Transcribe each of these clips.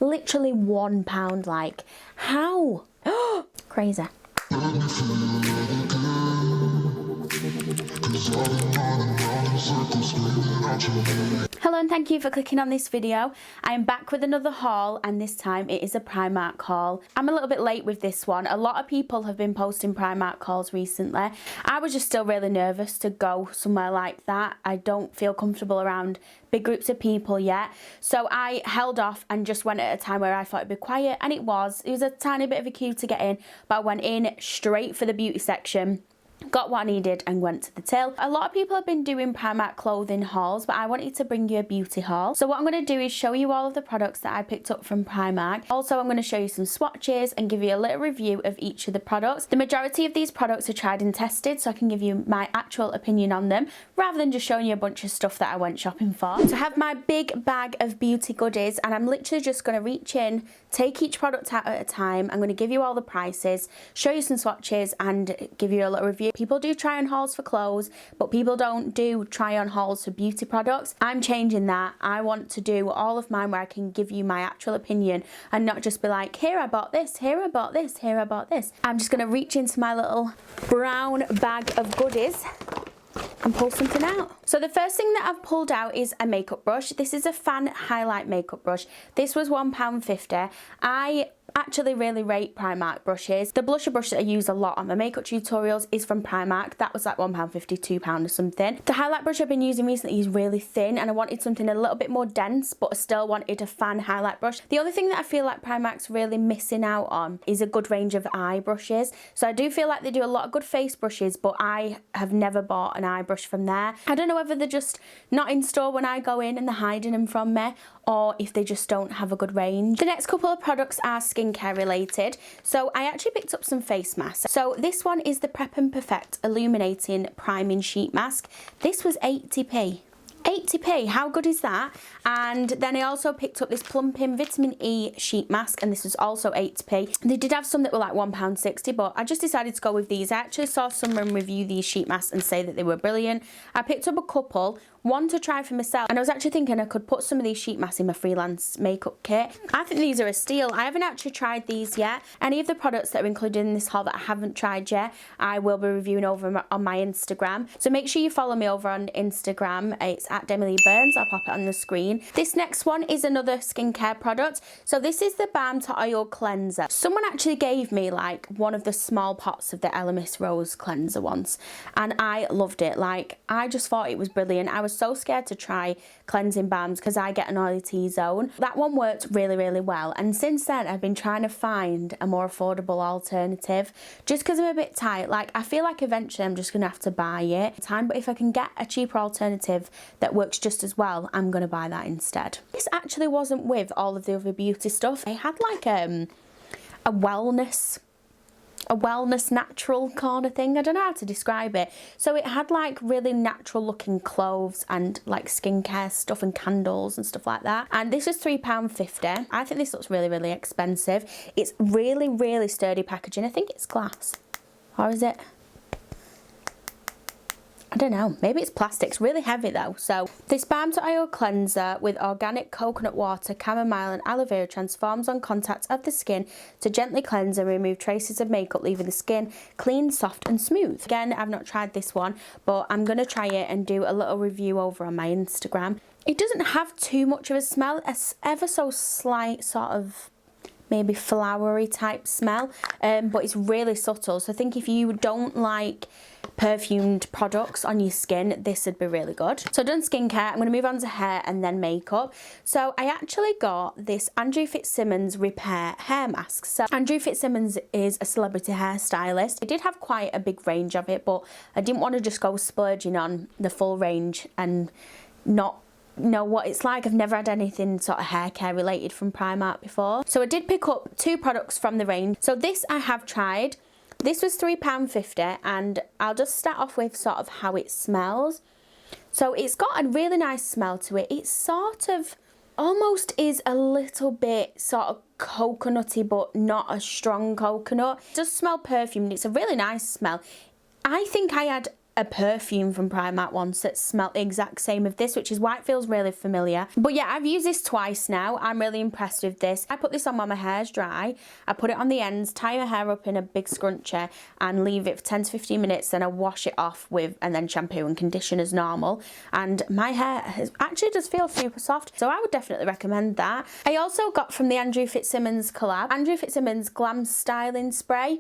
literally £1. Like, how? Crazy. Hello and thank you for clicking on this video. I am back with another haul, and this time it is a Primark haul. I'm a little bit late with this one. A lot of people have been posting Primark hauls recently. I was just still really nervous to go somewhere like that. I don't feel comfortable around big groups of people yet. So I held off and just went at a time where I thought it'd be quiet, and it was. It was a tiny bit of a queue to get in, but I went in straight for the beauty section. Got what I needed and went to the till. A lot of people have been doing Primark clothing hauls, but I wanted to bring you a beauty haul. So what I'm going to do is show you all of the products that I picked up from Primark. Also, I'm going to show you some swatches and give you a little review of each of the products. The majority of these products are tried and tested, so I can give you my actual opinion on them, rather than just showing you a bunch of stuff that I went shopping for. So I have my big bag of beauty goodies, and I'm literally just going to reach in, take each product out at a time. I'm going to give you all the prices, show you some swatches, and give you a little review. People do try on hauls for clothes, but people don't do try on hauls for beauty products. I'm changing that. I want to do all of mine where I can give you my actual opinion and not just be like, here I bought this, here I bought this, here I bought this. I'm just going to reach into my little brown bag of goodies and pull something out. So the first thing that I've pulled out is a makeup brush. This is a fan highlight makeup brush. This was £1.50. I actually really rate Primark brushes. The blusher brush that I use a lot on my makeup tutorials is from Primark. That was like £1.50, £2 or something. The highlight brush I've been using recently is really thin, and I wanted something a little bit more dense, but I still wanted a fan highlight brush. The other thing that I feel like Primark's really missing out on is a good range of eye brushes. So I do feel like they do a lot of good face brushes, but I have never bought an eye brush from there. I don't know whether they're just not in store when I go in and they're hiding them from me, or if they just don't have a good range. The next couple of products are skincare related. So I actually picked up some face masks. So this one is the Prep and Perfect Illuminating Priming Sheet Mask. This was 80p. 80p, how good is that? And then I also picked up this Plumping Vitamin E sheet mask, and this was also 80p. They did have some that were like £1.60, but I just decided to go with these. I actually saw someone review these sheet masks and say that they were brilliant. I picked up a couple, one to try for myself, and I was actually thinking I could put some of these sheet masks in my freelance makeup kit. I think these are a steal. I haven't actually tried these yet. Any of the products that are included in this haul that I haven't tried yet, I will be reviewing over on my Instagram. So make sure you follow me over on Instagram. It's at Demi-Lee Burns. I'll pop it on the screen. This next one is another skincare product. So this is the Balm to Oil Cleanser. Someone actually gave me like one of the small pots of the Elemis Rose cleanser once, and I loved it. Like, I just thought it was brilliant. I was so scared to try cleansing balms because I get an oily T-zone. That one worked really, really well, and since then I've been trying to find a more affordable alternative just because I'm a bit tight. Like, I feel like eventually I'm just gonna have to buy it, but if I can get a cheaper alternative that works just as well, I'm gonna buy that instead. This actually wasn't with all of the other beauty stuff. It had like a wellness natural kind of thing. I don't know how to describe it. So it had like really natural looking clothes and like skincare stuff and candles and stuff like that. And this was £3.50. I think this looks really, really expensive. It's really, really sturdy packaging. I think it's glass. Or is it? I don't know, maybe it's plastic. It's really heavy though. So this Balm to Oil Cleanser with organic coconut water, chamomile and aloe vera transforms on contact of the skin to gently cleanse and remove traces of makeup, leaving the skin clean, soft and smooth. Again, I've not tried this one, but I'm going to try it and do a little review over on my Instagram. It doesn't have too much of a smell. It's ever so slight sort of maybe flowery type smell, but it's really subtle. So I think if you don't like perfumed products on your skin, this would be really good. So I've done skincare. I'm going to move on to hair and then makeup. So I actually got this Andrew Fitzsimmons Repair hair mask. So Andrew Fitzsimmons is a celebrity hairstylist. I did have quite a big range of it, but I didn't want to just go splurging on the full range and not know what it's like. I've never had anything sort of hair care related from Primark before. So I did pick up two products from the range. So this I have tried. This was £3.50, and I'll just start off with sort of how it smells. So it's got a really nice smell to it. It's sort of almost is a little bit sort of coconutty, but not a strong coconut. It does smell perfumed. It's a really nice smell. I think I had a perfume from Primark once that smelled the exact same of this, which is why it feels really familiar. But yeah, I've used this twice now. I'm really impressed with this. I put this on when my hair's dry. I put it on the ends, tie my hair up in a big scrunchie and leave it for 10 to 15 minutes. Then I wash it off with, and then shampoo and condition as normal. And my hair actually does feel super soft. So I would definitely recommend that. I also got from the Andrew Fitzsimmons collab, Andrew Fitzsimmons Glam Styling Spray.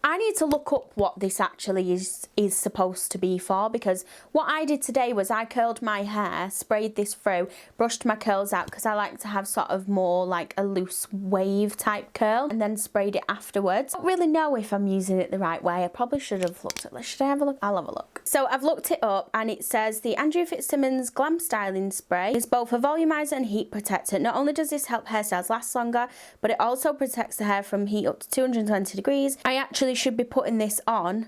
I need to look up what this actually is supposed to be for, because what I did today was I curled my hair, sprayed this through, brushed my curls out because I like to have sort of more like a loose wave type curl, and then sprayed it afterwards. I don't really know if I'm using it the right way. I probably should have looked at it. Should I have a look? I'll have a look. So I've looked it up and it says the Andrew Fitzsimmons Glam Styling Spray is both a volumizer and heat protector. Not only does this help hairstyles last longer, but it also protects the hair from heat up to 220 degrees. I actually should be putting this on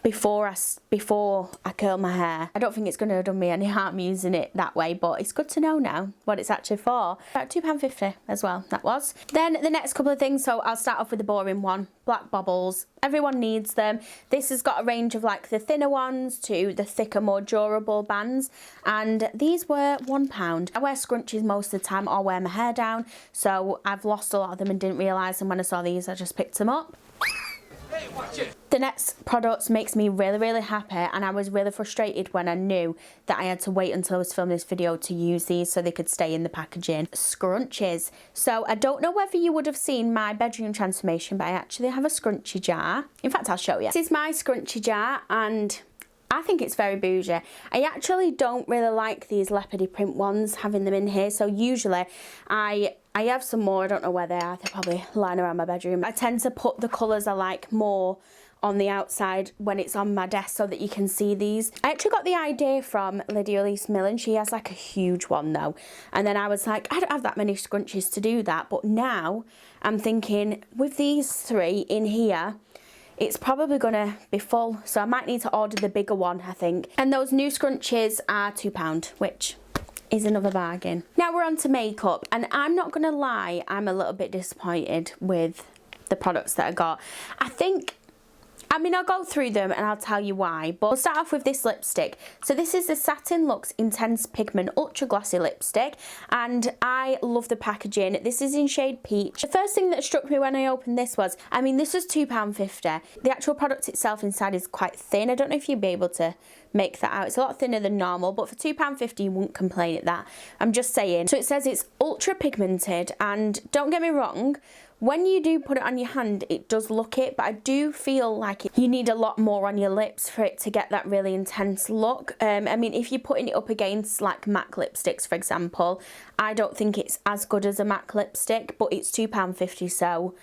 before I curl my hair. I don't think it's going to have done me any harm using it that way, but it's good to know now what it's actually for. About £2.50 as well, that was. Then the next couple of things, so I'll start off with the boring one. Black bobbles. Everyone needs them. This has got a range of like the thinner ones to the thicker, more durable bands, and these were £1. I wear scrunchies most of the time or wear my hair down, so I've lost a lot of them and didn't realise, and when I saw these I just picked them up. The next product makes me really happy, and I was really frustrated when I knew that I had to wait until I was filming this video to use these so they could stay in the packaging. Scrunchies. So I don't know whether you would have seen my bedroom transformation, but I actually have a scrunchie jar. In fact, I'll show you. This is my scrunchie jar and I think it's very bougie. I actually don't really like these leopardy print ones, having them in here, so usually I have some more. I don't know where they are. They're probably lying around my bedroom. I tend to put the colours I like more on the outside when it's on my desk so that you can see these. I actually got the idea from Lydia Elise Millen. She has like a huge one though. And then I was like, I don't have that many scrunchies to do that. But now I'm thinking with these three in here, it's probably gonna be full. So I might need to order the bigger one, I think. And those new scrunchies are £2, which is another bargain. Now we're on to makeup, and I'm not gonna lie, I'm a little bit disappointed with the products that I got. I mean, I'll go through them and I'll tell you why, but we'll start off with this lipstick. So this is the Satin Luxe Intense Pigment Ultra Glossy Lipstick, and I love the packaging. This is in shade Peach. The first thing that struck me when I opened this was, I mean, this was £2.50. The actual product itself inside is quite thin. I don't know if you'd be able to make that out. It's a lot thinner than normal, but for £2.50 you wouldn't complain at that. I'm just saying. So it says it's ultra pigmented, and don't get me wrong, when you do put it on your hand, it does look it, but I do feel like you need a lot more on your lips for it to get that really intense look. I mean, if you're putting it up against like MAC lipsticks, for example, I don't think it's as good as a MAC lipstick, but it's £2.50, so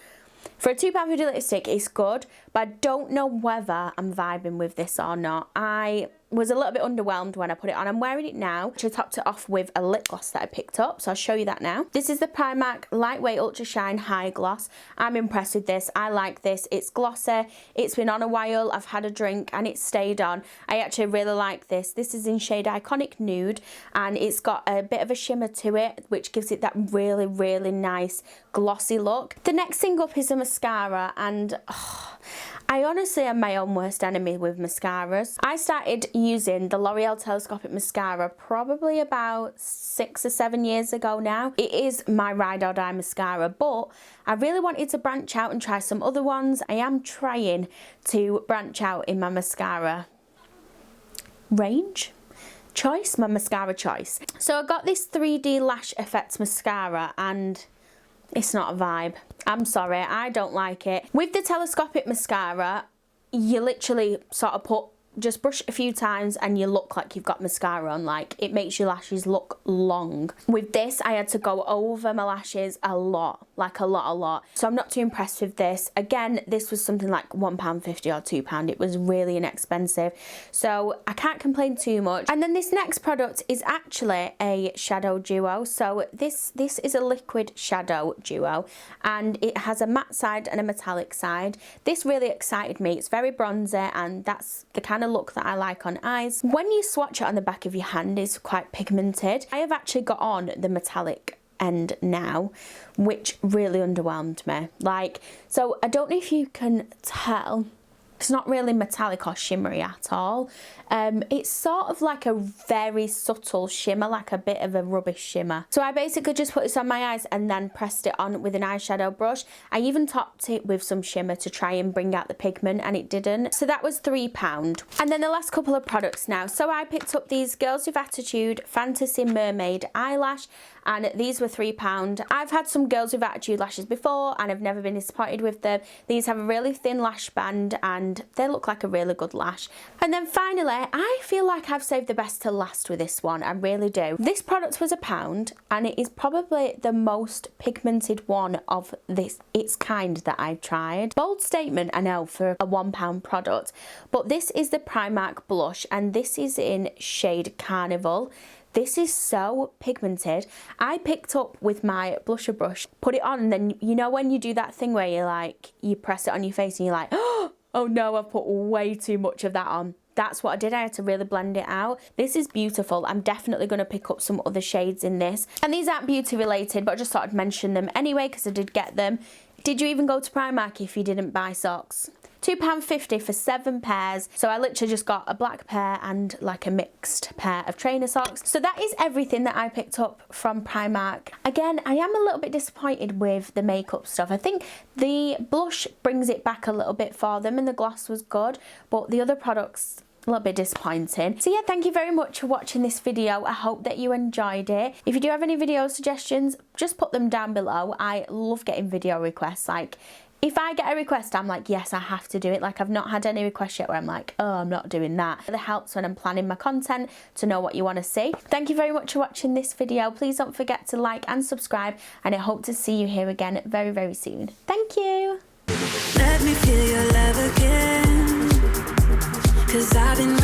for a £2.50 lipstick, it's good, but I don't know whether I'm vibing with this or not. I was a little bit underwhelmed when I put it on. I'm wearing it now. I topped it off with a lip gloss that I picked up, so I'll show you that now. This is the Primark Lightweight Ultra Shine High Gloss. I'm impressed with this. I like this. It's glossy. It's been on a while. I've had a drink and it's stayed on. I actually really like this. This is in shade Iconic Nude, and it's got a bit of a shimmer to it, which gives it that really nice glossy look. The next thing up is a mascara, and I honestly am my own worst enemy with mascaras. I started using the L'Oreal Telescopic Mascara probably about 6 or 7 years ago now. It is my ride or die mascara, but I really wanted to branch out and try some other ones. I am trying to branch out in my mascara range. My mascara choice. So I got this 3D Lash Effects mascara, and it's not a vibe. I'm sorry, I don't like it. With the telescopic mascara, you literally sort of just brush a few times and you look like you've got mascara on. Like, it makes your lashes look long. With this, I had to go over my lashes a lot, like a lot. So I'm not too impressed with this. Again, this was something like £1.50 or £2. It was really inexpensive, so I can't complain too much. And then this next product is actually a shadow duo. So this is a liquid shadow duo, and it has a matte side and a metallic side. This really excited me. It's very bronzy, and that's the kind of look that I like on eyes. When you swatch it on the back of your hand, it's quite pigmented. I have actually got on the metallic end now, which really underwhelmed me. Like, so I don't know if you can tell, It's not really metallic or shimmery at all. It's sort of like a very subtle shimmer, like a bit of a rubbish shimmer. So I basically just put this on my eyes and then pressed it on with an eyeshadow brush. I even topped it with some shimmer to try and bring out the pigment, and it didn't. So that was £3. And then the last couple of products now. So I picked up these Girls with Attitude Fantasy Mermaid Eyelash, and these were £3. I've had some Girls with Attitude lashes before and I've never been disappointed with them. These have a really thin lash band and they look like a really good lash. And then finally, I feel like I've saved the best to last with this one. I really do. This product was £1 and it is probably the most pigmented one of its kind that I've tried. Bold statement, I know, for a £1 product, but this is the Primark blush and this is in shade Carnival. This is so pigmented. I picked up with my blusher brush, put it on, and then you know when you do that thing where you like, you press it on your face and you're like, oh no, I've put way too much of that on. That's what I did. I had to really blend it out. This is beautiful. I'm definitely going to pick up some other shades in this. And these aren't beauty related, but I just thought I'd mention them anyway because I did get them. Did you even go to Primark if you didn't buy socks? £2.50 for 7 pairs. So I literally just got a black pair and like a mixed pair of trainer socks. So that is everything that I picked up from Primark. Again, I am a little bit disappointed with the makeup stuff. I think the blush brings it back a little bit for them and the gloss was good, but the other products, a little bit disappointing. So yeah, thank you very much for watching this video. I hope that you enjoyed it. If you do have any video suggestions, just put them down below. I love getting video requests. Like, if I get a request, I'm like, yes, I have to do it. Like, I've not had any requests yet where I'm like, oh, I'm not doing that. It helps when I'm planning my content to know what you want to see. Thank you very much for watching this video. Please don't forget to like and subscribe, and I hope to see you here again very, very soon. Thank you. Let me feel your love again, 'cause I've been